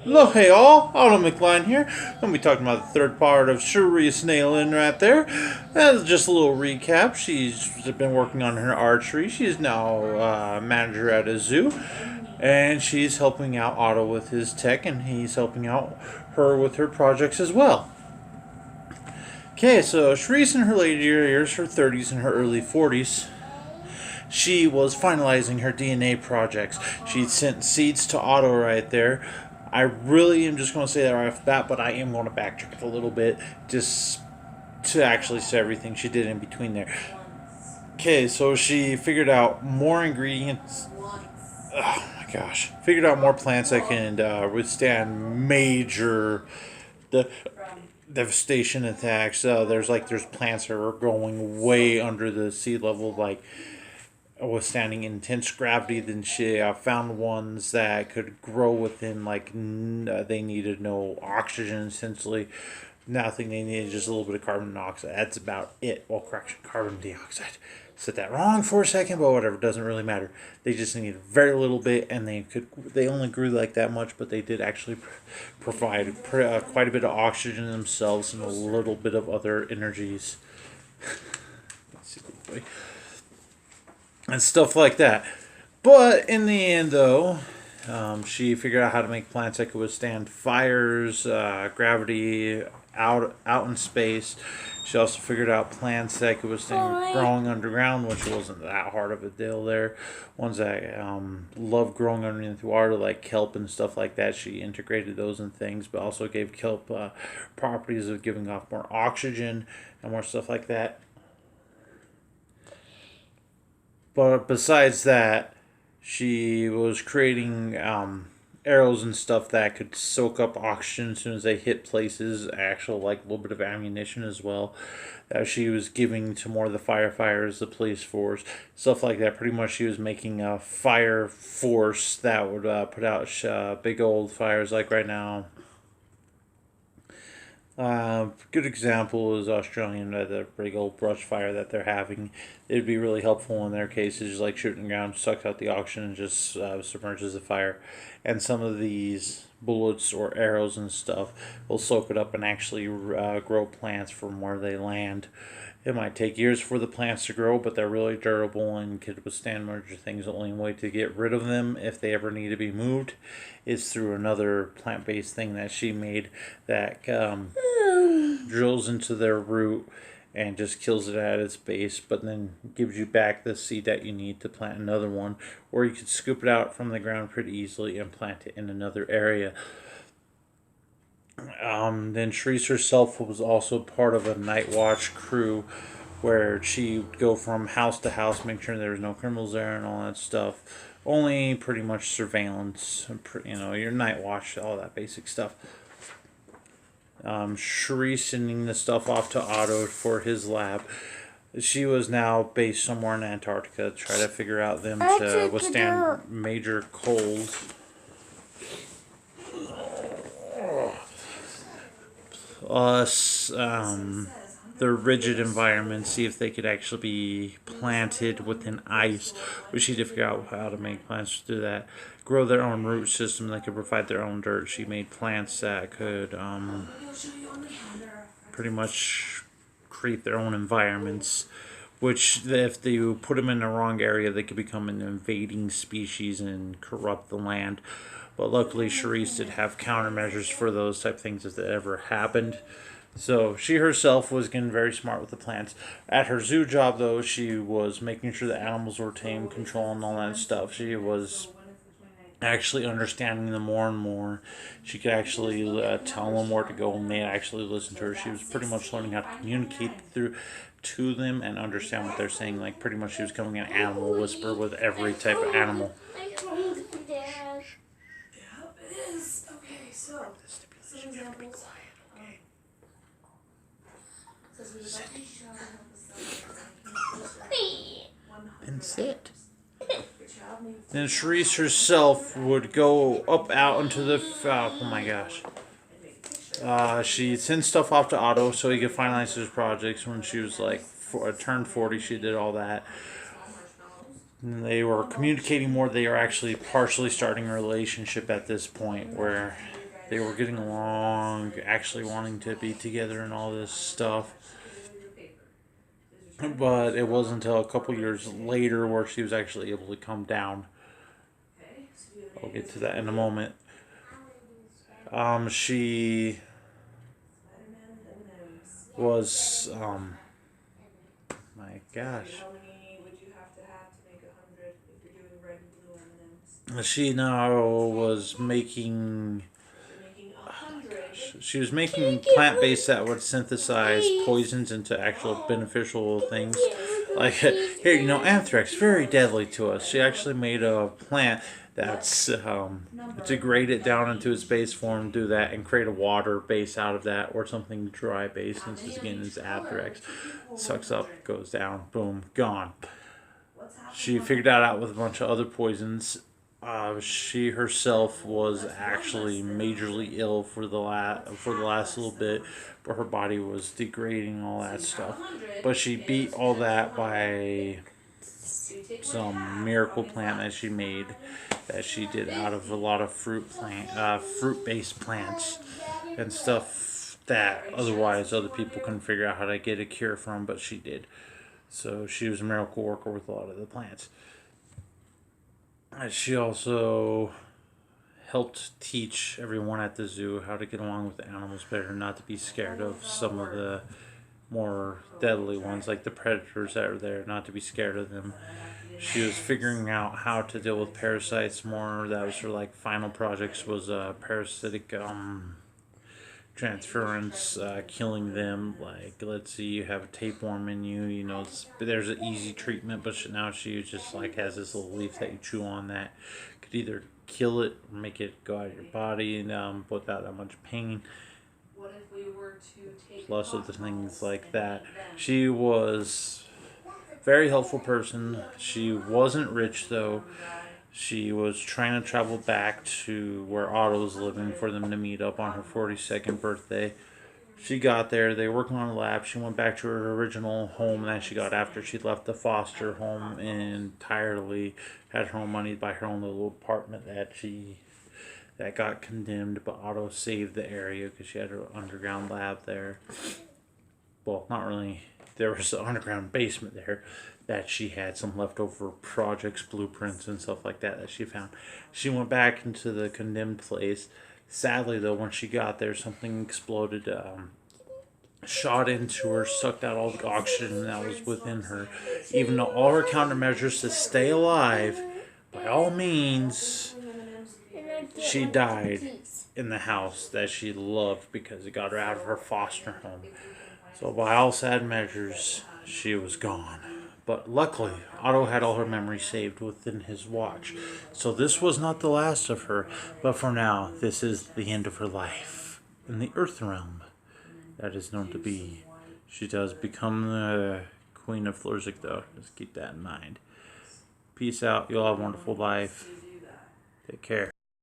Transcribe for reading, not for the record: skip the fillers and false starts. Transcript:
Hello, hey all, Auto McLean here. I'm going to be talking about the third part of Sharyse Neilyn right there. As just a little recap, she's been working on her archery. She's now manager at a zoo, and she's helping out Otto with his tech, and he's helping out her with her projects as well. Okay, so Sharyse in her later years, her 30s and her early 40s, she was finalizing her DNA projects. She sent seeds to Otto right there. I really am just going to say that right off the bat, but I am going to backtrack a little bit just to actually say everything she did in between there. Okay, so she figured out more ingredients. Oh my gosh. Figured out more plants that can withstand major the devastation attacks. There's plants that are growing way under the sea level, like withstanding intense gravity. Then she found ones that could grow within they needed no oxygen essentially. Nothing, they needed just a little bit of carbon dioxide. That's about it. Well, correction, carbon dioxide. Said that wrong for a second, but whatever, doesn't really matter. They just needed very little bit, and they only grew like that much, but they did actually provide quite a bit of oxygen themselves and a little bit of other energies. Let's see, and stuff like that. But in the end, though, she figured out how to make plants that could withstand fires, gravity, out in space. She also figured out plants that could withstand growing underground, which wasn't that hard of a deal there. Ones that love growing underneath the water, like kelp and stuff like that. She integrated those in things, but also gave kelp properties of giving off more oxygen and more stuff like that. But besides that, she was creating arrows and stuff that could soak up oxygen as soon as they hit places. Actual, like, a little bit of ammunition as well that she was giving to more of the firefighters, the police force, stuff like that. Pretty much, she was making a fire force that would put out big old fires, like right now. Good example is Australian, the big old brush fire that they're having. It'd be really helpful in their cases, like shooting the ground, sucks out the oxygen, and just submerges the fire. And some of these bullets or arrows and stuff will soak it up and actually grow plants from where they land. It might take years for the plants to grow, but they're really durable and could withstand major things. The only way to get rid of them, if they ever need to be moved, is through another plant-based thing that she made that drills into their root and just kills it at its base, but then gives you back the seed that you need to plant another one. Or you could scoop it out from the ground pretty easily and plant it in another area. Then Sharyse herself was also part of a night watch crew where she would go from house to house, make sure there was no criminals there and all that stuff. Only pretty much surveillance, your night watch, all that basic stuff. Sharyse sending the stuff off to Otto for his lab. She was now based somewhere in Antarctica to try to figure out them to withstand major cold. Plus, the rigid environment, see if they could actually be planted within ice. We need to figure out how to make plants do that. Grow their own root system that could provide their own dirt. She made plants that could pretty much create their own environments, which if they put them in the wrong area, they could become an invading species and corrupt the land. But luckily, Sharyse did have countermeasures for those type of things if that ever happened. So she herself was getting very smart with the plants. At her zoo job, though, she was making sure the animals were tame, controlling all that stuff. She was actually understanding them more and more. She could actually tell them where to go, and they actually listened to her. She was pretty much learning how to communicate to them and understand what they're saying. Like, pretty much she was becoming an animal whisperer with every type of animal. And sit. Then Sharyse herself would go up out into the... oh my gosh. She sent stuff off to Otto so he could finalize his projects. When she was turned 40, she did all that. And they were communicating more. They are actually partially starting a relationship at this point where They were getting along, actually wanting to be together and all this stuff. But it wasn't until a couple years later where she was actually able to come down. I'll get to that in a moment. She was, my gosh. She now was making, she was making plant-based that would synthesize poisons into actual beneficial things. Like, here, anthrax, very deadly to us. She actually made a plant that's degrade it down into its base form, do that, and create a water base out of that, or something dry base, since this again is anthrax. Sucks up, goes down, boom, gone. She figured that out with a bunch of other poisons. She herself was actually majorly ill for the last little bit, but her body was degrading, all that stuff. But she beat all that by some miracle plant that she made, that she did out of a lot of fruit-based plants and stuff that otherwise other people couldn't figure out how to get a cure from, but she did. So she was a miracle worker with a lot of the plants. She also helped teach everyone at the zoo how to get along with the animals better, not to be scared of some of the more deadly ones, like the predators that are there, not to be scared of them. She was figuring out how to deal with parasites more. That was her final projects, was parasitic transference, killing them. Like, let's see, you have a tapeworm in you, there's an easy treatment, but now she just has this little leaf that you chew on that could either kill it or make it go out of your body without that much pain. Plus other things like that. She was a very helpful person. She wasn't rich though. She was trying to travel back to where Otto was living for them to meet up on her 42nd birthday. She got there. They were working on a lab. She went back to her original home that she got after she left the foster home and entirely had her own money, buy her own little apartment that got condemned, but Otto saved the area because she had her underground lab there. Well, not really. There was an underground basement there that she had some leftover projects, blueprints, and stuff like that she found. She went back into the condemned place. Sadly, though, when she got there, something exploded, shot into her, sucked out all the oxygen that was within her. Even though all her countermeasures to stay alive, by all means, she died in the house that she loved because it got her out of her foster home. So by all sad measures, she was gone. But luckily, Otto had all her memories saved within his watch. So this was not the last of her, but for now, this is the end of her life. In the Earth realm, that is known to be. She does become the Queen of Flursick, though. Just keep that in mind. Peace out. You'll have a wonderful life. Take care.